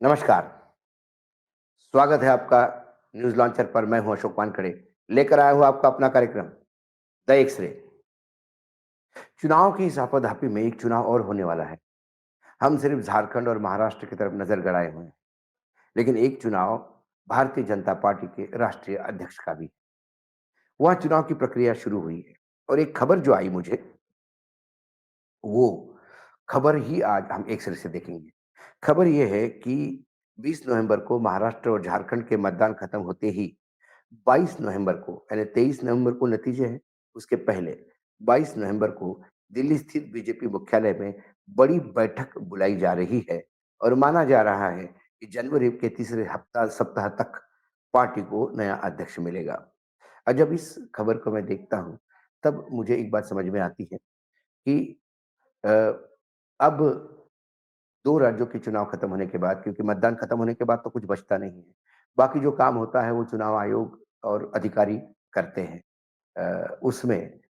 नमस्कार, स्वागत है आपका न्यूज़ लॉन्चर पर। मैं हूं अशोक वानखड़े, लेकर आया हूं आपका अपना कार्यक्रम द एक्स-रे। चुनाव की इस आपाधापी में एक चुनाव और होने वाला है। हम सिर्फ झारखंड और महाराष्ट्र की तरफ नजर गड़ाए हुए हैं, लेकिन एक चुनाव भारतीय जनता पार्टी के राष्ट्रीय अध्यक्ष का भी है। वहां चुनाव की प्रक्रिया शुरू हुई है और एक खबर जो आई मुझे, वो खबर ही आज हम एक्स-रे से देखेंगे। खबर ये है कि 20 नवंबर को महाराष्ट्र और झारखंड के मतदान खत्म होते ही 22 नवंबर को, यानी 23 नवंबर को नतीजे हैं, उसके पहले 22 नवंबर को दिल्ली स्थित बीजेपी मुख्यालय में बड़ी बैठक बुलाई जा रही है और माना जा रहा है कि जनवरी के तीसरे हफ्ता सप्ताह तक पार्टी को नया अध्यक्ष मिलेगा। और जब इस खबर को मैं देखता हूँ, तब मुझे एक बात समझ में आती है कि अ, अब 2 राज्यों के चुनाव खत्म होने के बाद, क्योंकि मतदान खत्म होने के बाद तो कुछ बचता नहीं है। बाकी जो काम होता है वो चुनाव आयोग और अधिकारी करते हैं। उसमें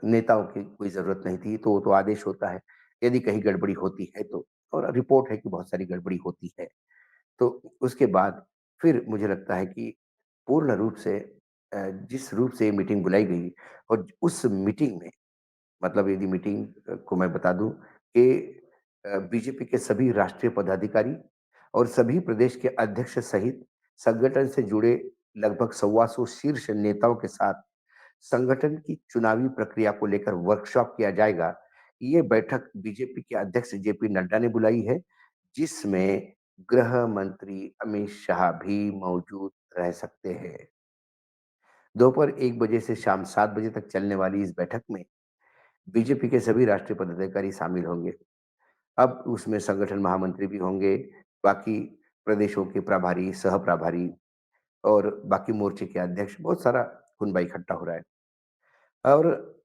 नेताओं की कोई ज़रूरत नहीं थी, तो वो तो आदेश होता है। यदि कहीं गड़बड़ी होती है तो, और रिपोर्ट है कि बहुत सारी गड़बड़ी होती है। तो उसके बाद फिर मुझे लगता है कि पूर्ण रूप से जिस रूप से ये मीटिंग बुलाई गई और उस मीटिंग में, मतलब यदि मीटिंग को मैं बता दूँ कि बीजेपी के सभी राष्ट्रीय पदाधिकारी और सभी प्रदेश के अध्यक्ष सहित संगठन से जुड़े लगभग सवा सौ शीर्ष नेताओं के साथ संगठन की चुनावी प्रक्रिया को लेकर वर्कशॉप किया जाएगा। ये बैठक बीजेपी के अध्यक्ष जेपी नड्डा ने बुलाई है, जिसमें गृह मंत्री अमित शाह भी मौजूद रह सकते हैं। दोपहर 1 बजे से शाम 7 बजे तक चलने वाली इस बैठक में बीजेपी के सभी राष्ट्रीय पदाधिकारी शामिल होंगे। अब उसमें संगठन महामंत्री भी होंगे, बाकी प्रदेशों के प्रभारी, सह-प्रभारी और बाकी मोर्चे के अध्यक्ष, बहुत सारा कुनबा इकट्ठा हो रहा है। और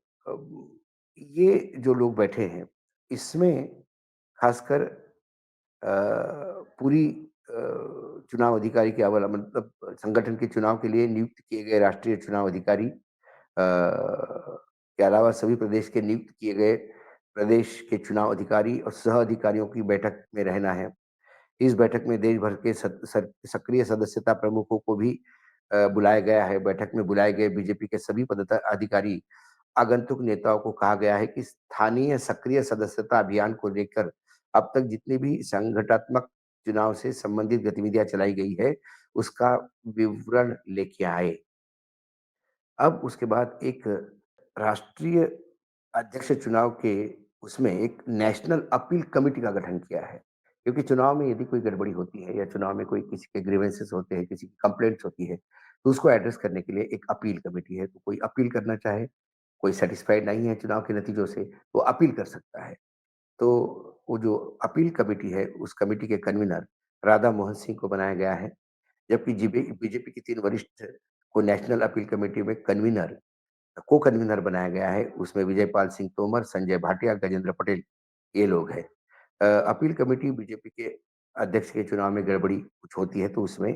ये जो लोग बैठे हैं, इसमें खासकर पूरी चुनाव अधिकारी के अलावा, मतलब संगठन के चुनाव के लिए नियुक्त किए गए राष्ट्रीय चुनाव अधिकारी के अलावा सभी प्रदेश के नियुक्त किए गए प्रदेश के चुनाव अधिकारी और सह अधिकारियों की बैठक में रहना है। इस बैठक में देश भर के सक्रिय सदस्यता प्रमुखों को भी बुलाया गया है। बैठक में बुलाए गए बीजेपी के सभी अधिकारी, आगंतुक नेताओं को कहा गया है कि स्थानीय सक्रिय सदस्यता अभियान को लेकर अब तक जितनी भी संगठनात्मक चुनाव से संबंधित गतिविधियां चलाई गई है, उसका विवरण लेके आए। अब उसके बाद एक राष्ट्रीय अध्यक्ष चुनाव के उसमें एक नेशनल अपील कमेटी का गठन किया है। क्योंकि चुनाव में यदि कोई गड़बड़ी होती है या चुनाव में कोई किसी के ग्रीवेंसेस होते हैं, किसी की कंप्लेंट्स होती है, तो उसको एड्रेस करने के लिए एक अपील कमेटी है। तो कोई अपील करना चाहे, कोई सैटिस्फाइड नहीं है चुनाव के नतीजों से, तो अपील कर सकता है। तो वो जो अपील कमेटी है, उस कमेटी के कन्वीनर राधा मोहन सिंह को बनाया गया है, जबकि बीजेपी की 3 वरिष्ठ को नेशनल अपील कमेटी में को कन्वीनर बनाया गया है। उसमें विजयपाल सिंह तोमर, संजय भाटिया, गजेंद्र पटेल, ये लोग हैं। अपील कमेटी बीजेपी के अध्यक्ष के चुनाव में गड़बड़ी कुछ होती है तो उसमें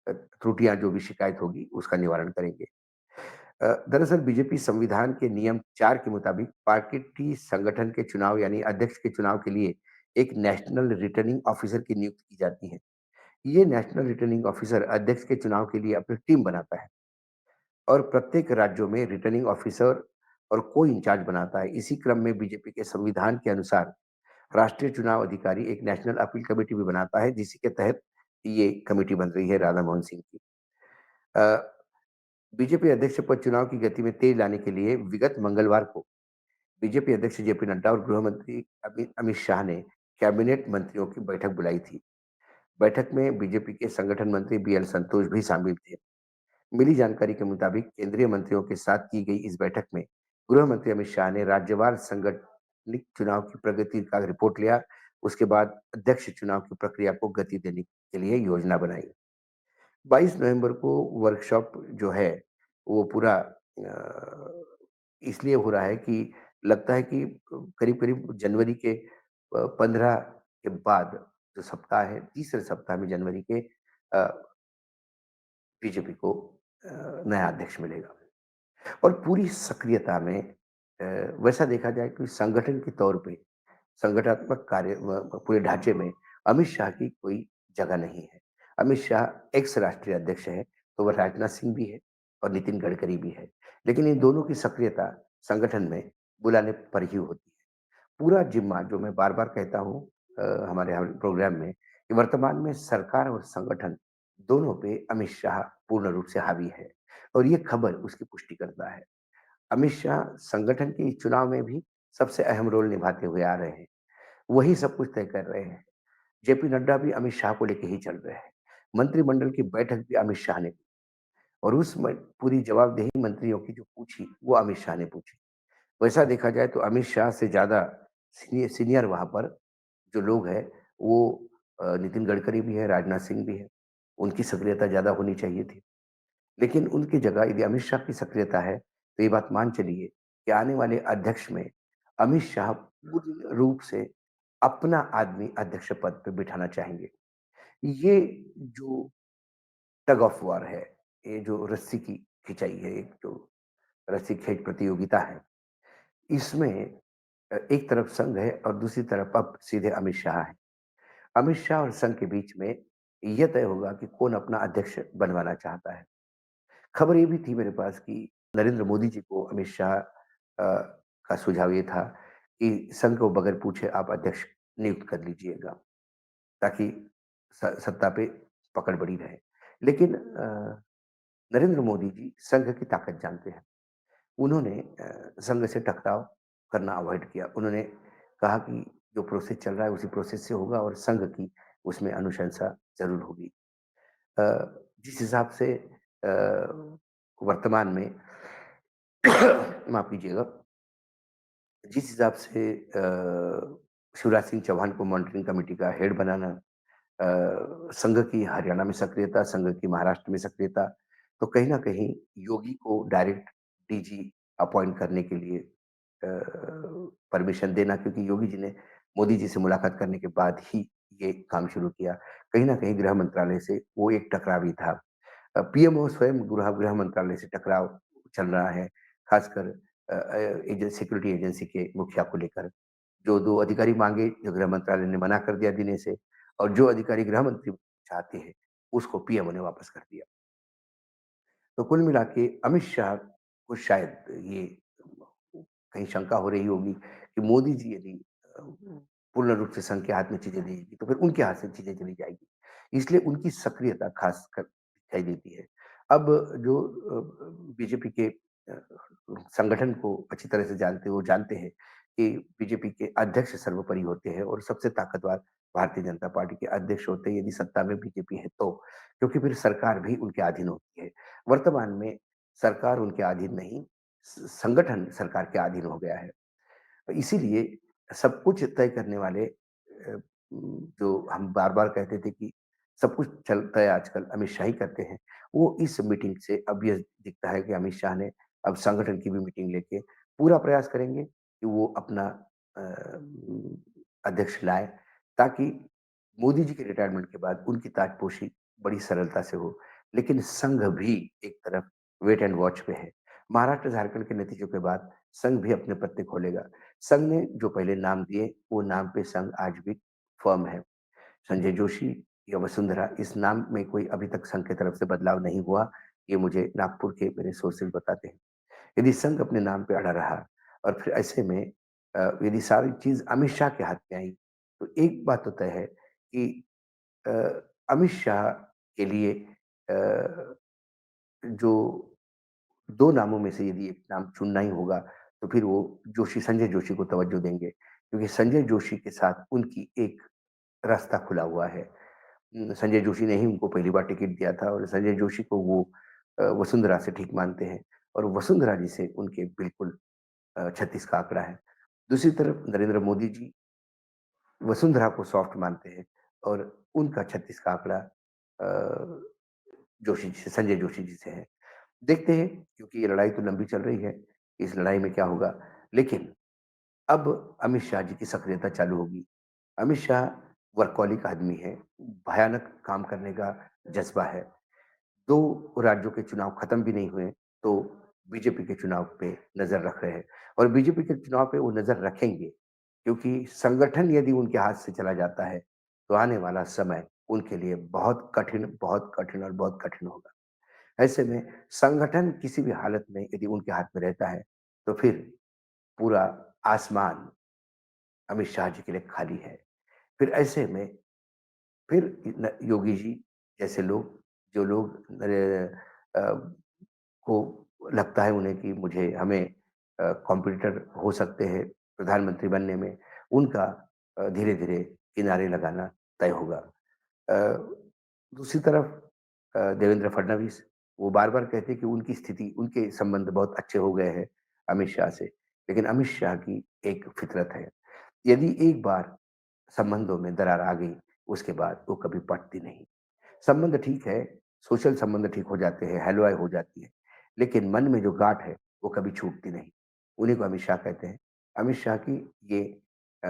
त्रुटियां, जो भी शिकायत होगी उसका निवारण करेंगे। दरअसल बीजेपी संविधान के नियम 4 के मुताबिक पार्टी संगठन के चुनाव, यानी अध्यक्ष के चुनाव के लिए एक नेशनल रिटर्निंग ऑफिसर की नियुक्ति की जाती है। ये नेशनल रिटर्निंग ऑफिसर अध्यक्ष के चुनाव के लिए अपनी टीम बनाता है और प्रत्येक राज्यों में रिटर्निंग ऑफिसर और को इंचार्ज बनाता है। इसी क्रम में बीजेपी के संविधान के अनुसार राष्ट्रीय चुनाव अधिकारी एक नेशनल अपील कमेटी भी बनाता है, जिसी के तहत ये कमेटी बन रही है राधा मोहन सिंह की। अ, बीजेपी अध्यक्ष पद चुनाव की गति में तेज लाने के लिए विगत मंगलवार को बीजेपी अध्यक्ष जेपी नड्डा और गृह मंत्री अमित शाह ने कैबिनेट मंत्रियों की बैठक बुलाई थी। बैठक में बीजेपी के संगठन मंत्री बीएल संतोष भी शामिल थे। मिली जानकारी के मुताबिक केंद्रीय मंत्रियों के साथ की गई इस बैठक में गृह मंत्री अमित शाह ने राज्यवार संगठनिक चुनाव की प्रगति का रिपोर्ट लिया। उसके बाद अध्यक्ष चुनाव की प्रक्रिया को गति देने के लिए योजना बनाई। 22 नवंबर को वर्कशॉप जो है, वो पूरा इसलिए हो रहा है कि लगता है कि करीब-करीब जनवरी के 15 के बाद जो सप्ताह है, तीसरे सप्ताह में जनवरी के अ, बीजेपी को नया अध्यक्ष मिलेगा। और पूरी सक्रियता में वैसा देखा जाए कि संगठन के तौर पे, संगठनात्मक कार्य पूरे ढांचे में अमित शाह की कोई जगह नहीं है। अमित शाह एक्स राष्ट्रीय अध्यक्ष है, तो वह राजनाथ सिंह भी है और नितिन गडकरी भी है। लेकिन इन दोनों की सक्रियता संगठन में बुलाने पर ही होती है। पूरा जिम्मा जो मैं बार-बार कहता हूँ हमारे यहाँ प्रोग्राम में कि वर्तमान में सरकार और संगठन दोनों पे अमित शाह पूर्ण रूप से हावी है और ये खबर उसकी पुष्टि करता है। अमित शाह संगठन के इस चुनाव में भी सबसे अहम रोल निभाते हुए आ रहे हैं। वही सब कुछ तय कर रहे हैं। जेपी नड्डा भी अमित शाह को लेके ही चल रहे हैं। मंत्रिमंडल की बैठक भी अमित शाह ने और उस में पूरी जवाबदेही मंत्रियों की जो पूछी, वो अमित शाह ने पूछी। वैसा देखा जाए तो अमित शाह से ज़्यादा सीनियर वहाँ पर जो लोग हैं, वो नितिन गडकरी भी है, राजनाथ सिंह भी है। उनकी सक्रियता ज़्यादा होनी चाहिए थी। लेकिन उनकी जगह यदि अमित शाह की सक्रियता है, तो ये बात मान चलिए कि आने वाले अध्यक्ष में अमित शाह पूर्ण रूप से अपना आदमी अध्यक्ष पद पे बिठाना चाहेंगे। ये जो टग ऑफ वॉर है, ये जो रस्सी की खिंचाई है, एक जो रस्सी खींच प्रतियोगिता है, इसमें एक तरफ संघ है और दूसरी तरफ अब सीधे अमित शाह है। अमित शाह और संघ के बीच में ये तय होगा कि कौन अपना अध्यक्ष बनवाना चाहता है। खबर ये भी थी मेरे पास कि नरेंद्र मोदी जी को अमित शाह का सुझाव ये था कि संघ को बगैर पूछे आप अध्यक्ष नियुक्त कर लीजिएगा, ताकि सत्ता पे पकड़ बनी रहे। लेकिन नरेंद्र मोदी जी संघ की ताकत जानते हैं। उन्होंने संघ से टकराव करना अवॉइड किया। उन्होंने कहा कि जो प्रोसेस चल रहा है उसी प्रोसेस से होगा और संघ की उसमें अनुशंसा ज़रूर होगी। अ, जिस हिसाब से वर्तमान में माफ़ कीजिएगा, जिस हिसाब से शिवराज सिंह चौहान को मॉनिटरिंग कमेटी का हेड बनाना, संघ की हरियाणा में सक्रियता, संघ की महाराष्ट्र में सक्रियता, तो कहीं न कहीं योगी को डायरेक्ट डीजी अपॉइंट करने के लिए परमिशन देना, क्योंकि योगी जी ने मोदी जी से मुलाकात करने के बाद ही ये काम शुरू किया। कहीं न कहीं गृह मंत्रालय से वो एक टकराव ही था। पीएमओ स्वयं गृह मंत्रालय से टकराव चल रहा है, खासकर सिक्योरिटी एजेंसी के मुखिया को लेकर। जो 2 अधिकारी माँगे, जो गृह मंत्रालय ने मना कर दिया देने से और जो अधिकारी गृह मंत्री चाहते हैं, उसको पीएमओ ने वापस कर दिया। तो कुल मिला के अमित शाह को शायद ये कहीं शंका हो रही होगी कि मोदी जी यदि अ, पूर्ण रूप से संघ के हाथ में चीज़ें देंगी, तो फिर उनके हाथ से चीज़ें चली जाएगी। इसलिए उनकी सक्रियता खासकर दिखाई देती है। अब जो बीजेपी के संगठन को अच्छी तरह से जानते हो, जानते हैं कि बीजेपी के अध्यक्ष सर्वोपरि होते हैं और सबसे ताकतवर भारतीय जनता पार्टी के अध्यक्ष होते हैं, यदि सत्ता में बीजेपी है तो। क्योंकि फिर सरकार भी उनके अधीन होती है। वर्तमान में सरकार उनके अधीन नहीं, संगठन सरकार के अधीन हो गया है। इसीलिए सब कुछ तय करने वाले जो हम बार-बार कहते थे कि सब कुछ चलता है आजकल अमित शाह ही करते हैं। वो इस मीटिंग से अब ये दिखता है कि अमित शाह ने अब संगठन की भी मीटिंग लेके पूरा प्रयास करेंगे कि वो अपना अध्यक्ष लाएँ, ताकि मोदी जी के रिटायरमेंट के बाद उनकी ताजपोशी बड़ी सरलता से हो। लेकिन संघ भी एक तरफ वेट एंड वॉच पे है। महाराष्ट्र, झारखंड के नतीजों के बाद संघ भी अपने पत्ते खोलेगा। संघ ने जो पहले नाम दिए, वो नाम पे संघ आज भी फ़र्म है। संजय जोशी या वसुंधरा, इस नाम में कोई अभी तक संघ की तरफ से बदलाव नहीं हुआ, ये मुझे नागपुर के मेरे सोर्सेज़ बताते हैं। यदि संघ अपने नाम पे अड़ा रहा और फिर ऐसे में यदि सारी चीज़ अमित शाह के हाथ में आई, तो एक बात तो तय है कि अ, अमित शाह के लिए अ, जो 2 नामों में से यदि एक नाम चुनना ही होगा, तो फिर वो संजय जोशी को तवज्जो देंगे, क्योंकि संजय जोशी के साथ उनकी एक रास्ता खुला हुआ है। संजय जोशी ने ही उनको पहली बार टिकट दिया था और संजय जोशी को वो वसुंधरा से ठीक मानते हैं और वसुंधरा जी से उनके बिल्कुल 36 का आंकड़ा है। दूसरी तरफ नरेंद्र मोदी जी वसुंधरा को सॉफ्ट मानते हैं और उनका 36 का आंकड़ा जोशी जी से, संजय जोशी जी से है। देखते हैं, क्योंकि ये लड़ाई तो लंबी चल रही है, इस लड़ाई में क्या होगा। लेकिन अब अमित शाह जी की सक्रियता चालू होगी। अमित शाह वर्कहॉलिक आदमी है, भयानक काम करने का जज़्बा है। 2 राज्यों के चुनाव खत्म भी नहीं हुए, तो बीजेपी के चुनाव पे नज़र रख रहे हैं और बीजेपी के चुनाव पे वो नज़र रखेंगे, क्योंकि संगठन यदि उनके हाथ से चला जाता है, तो आने वाला समय उनके लिए बहुत कठिन और बहुत कठिन होगा। ऐसे में संगठन किसी भी हालत में यदि उनके हाथ में रहता है, तो फिर पूरा आसमान अमित शाह जी के लिए खाली है। फिर ऐसे में फिर योगी जी जैसे लोग, जो लोग अ, को लगता है उन्हें कि मुझे हमें कॉम्पिटिटर हो सकते हैं प्रधानमंत्री बनने में, उनका धीरे-धीरे किनारे लगाना तय होगा। दूसरी तरफ देवेंद्र फडणवीस, वो बार-बार कहते हैं कि उनकी स्थिति, उनके संबंध बहुत अच्छे हो गए हैं अमित शाह से। लेकिन अमित शाह की एक फितरत है, यदि एक बार संबंधों में दरार आ गई, उसके बाद वो कभी पटती नहीं। संबंध ठीक है, सोशल संबंध ठीक हो जाते हैं, हेलो हाय हो जाती है, लेकिन मन में जो गाँठ है, वो कभी छूटती नहीं। उन्हीं को अमित शाह कहते हैं। अमित शाह की ये अ,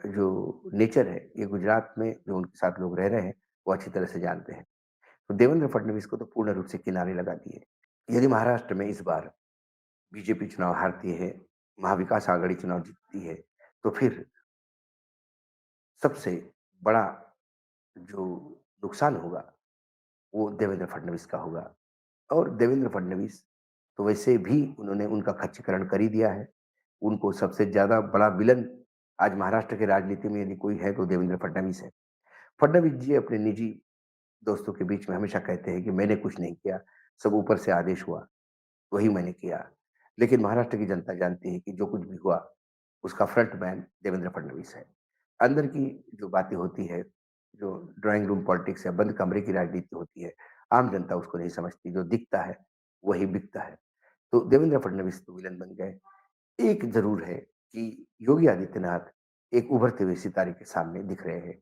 जो नेचर है, ये गुजरात में जो उनके साथ लोग रह रहे हैं, वो अच्छी तरह से जानते हैं। तो देवेंद्र फडणवीस को तो पूर्ण रूप से किनारे लगा दिए। यदि महाराष्ट्र में इस बार बीजेपी चुनाव हारती है, महाविकास आघाड़ी चुनाव जीतती है, तो फिर सबसे बड़ा जो नुकसान होगा, वो देवेंद्र फडणवीस का होगा। और देवेंद्र फडणवीस तो वैसे भी उन्होंने उनका खच्चीकरण कर ही दिया है। उनको सबसे ज़्यादा बड़ा विलन आज महाराष्ट्र की राजनीति में यदि कोई है, तो देवेंद्र फडणवीस है। फडणवीस जी अपने निजी दोस्तों के बीच में हमेशा कहते हैं कि मैंने कुछ नहीं किया, सब ऊपर से आदेश हुआ, वही मैंने किया। लेकिन महाराष्ट्र की जनता जानती है कि जो कुछ भी हुआ, उसका फ्रंट मैन देवेंद्र फडणवीस है। अंदर की जो बातें होती है, जो ड्राइंग रूम पॉलिटिक्स या बंद कमरे की राजनीति होती है, आम जनता उसको नहीं समझती। जो दिखता है, वही बिकता है। तो देवेंद्र फडणवीस तो विलेन बन गए। एक ज़रूर है कि योगी आदित्यनाथ एक उभरते हुए सितारे के सामने दिख रहे हैं।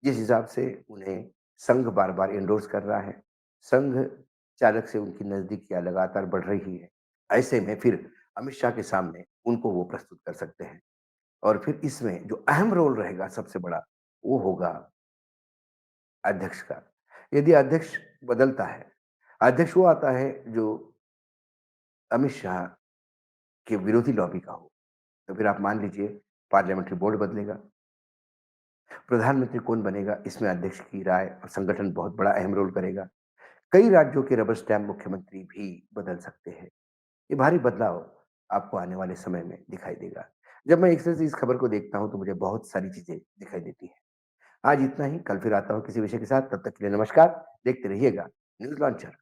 जिस हिसाब से उन्हें संघ बार-बार एंडोर्स कर रहा है, संघ चालक से उनकी नज़दीकियाँ लगातार बढ़ रही है। ऐसे में फिर अमित शाह के सामने उनको वो प्रस्तुत कर सकते हैं। और फिर इसमें जो अहम रोल रहेगा सबसे बड़ा, वो होगा अध्यक्ष का। यदि अध्यक्ष बदलता है, अध्यक्ष वो आता है जो अमित शाह के विरोधी लॉबी का हो, तो फिर आप मान लीजिए पार्लियामेंट्री बोर्ड बदलेगा। प्रधानमंत्री कौन बनेगा, इसमें अध्यक्ष की राय और संगठन बहुत बड़ा अहम रोल करेगा। कई राज्यों के रबर स्टैम्प मुख्यमंत्री भी बदल सकते हैं। ये भारी बदलाव आपको आने वाले समय में दिखाई देगा। जब मैं एक से इस खबर को देखता हूँ, तो मुझे बहुत सारी चीज़ें दिखाई देती हैं। आज इतना ही, कल फिर आता हूँ किसी विषय के साथ, तब तक के लिए नमस्कार। देखते रहिएगा न्यूज़ लॉन्चर।